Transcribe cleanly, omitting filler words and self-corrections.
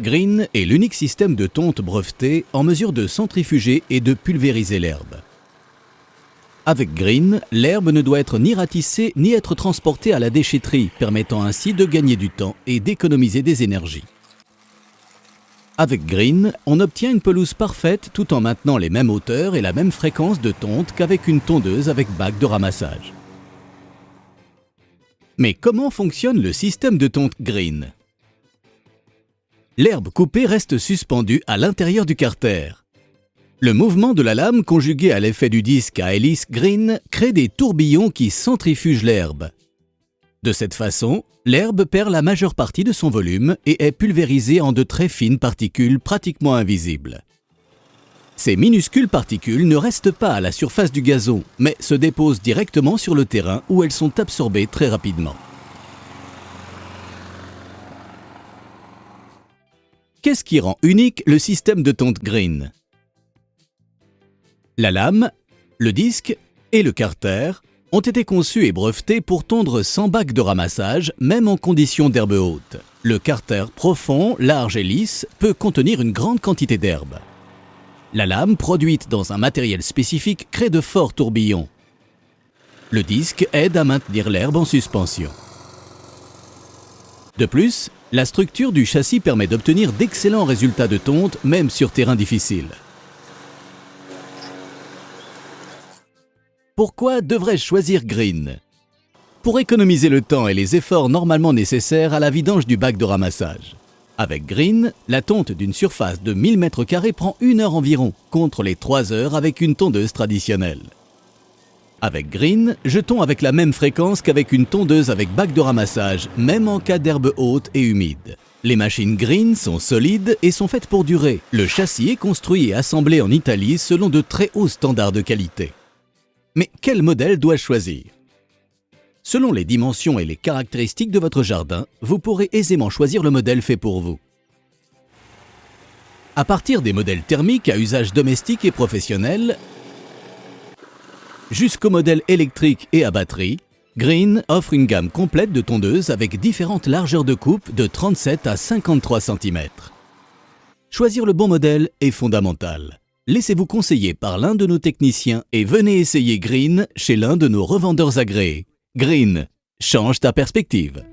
Green est l'unique système de tonte breveté en mesure de centrifuger et de pulvériser l'herbe. Avec Green, l'herbe ne doit être ni ratissée ni être transportée à la déchetterie, permettant ainsi de gagner du temps et d'économiser des énergies. Avec Green, on obtient une pelouse parfaite tout en maintenant les mêmes hauteurs et la même fréquence de tonte qu'avec une tondeuse avec bac de ramassage. Mais comment fonctionne le système de tonte Green ? L'herbe coupée reste suspendue à l'intérieur du carter. Le mouvement de la lame conjugué à l'effet du disque à hélice Green crée des tourbillons qui centrifugent l'herbe. De cette façon, l'herbe perd la majeure partie de son volume et est pulvérisée en de très fines particules pratiquement invisibles. Ces minuscules particules ne restent pas à la surface du gazon, mais se déposent directement sur le terrain où elles sont absorbées très rapidement. Qu'est-ce qui rend unique le système de tonte Green ? La lame, le disque et le carter ont été conçus et brevetés pour tondre sans bac de ramassage, même en conditions d'herbe haute. Le carter profond, large et lisse peut contenir une grande quantité d'herbe. La lame, produite dans un matériel spécifique, crée de forts tourbillons. Le disque aide à maintenir l'herbe en suspension. De plus, la structure du châssis permet d'obtenir d'excellents résultats de tonte, même sur terrain difficile. Pourquoi devrais-je choisir Green ? Pour économiser le temps et les efforts normalement nécessaires à la vidange du bac de ramassage. Avec Green, la tonte d'une surface de 1000 m² prend 1 heure environ, contre les 3 heures avec une tondeuse traditionnelle. Avec Green, je tonds avec la même fréquence qu'avec une tondeuse avec bac de ramassage, même en cas d'herbe haute et humide. Les machines Green sont solides et sont faites pour durer. Le châssis est construit et assemblé en Italie selon de très hauts standards de qualité. Mais quel modèle dois-je choisir ? Selon les dimensions et les caractéristiques de votre jardin, vous pourrez aisément choisir le modèle fait pour vous. À partir des modèles thermiques à usage domestique et professionnel, jusqu'aux modèles électriques et à batterie, Green offre une gamme complète de tondeuses avec différentes largeurs de coupe de 37 à 53 cm. Choisir le bon modèle est fondamental. Laissez-vous conseiller par l'un de nos techniciens et venez essayer Green chez l'un de nos revendeurs agréés. Green, change ta perspective.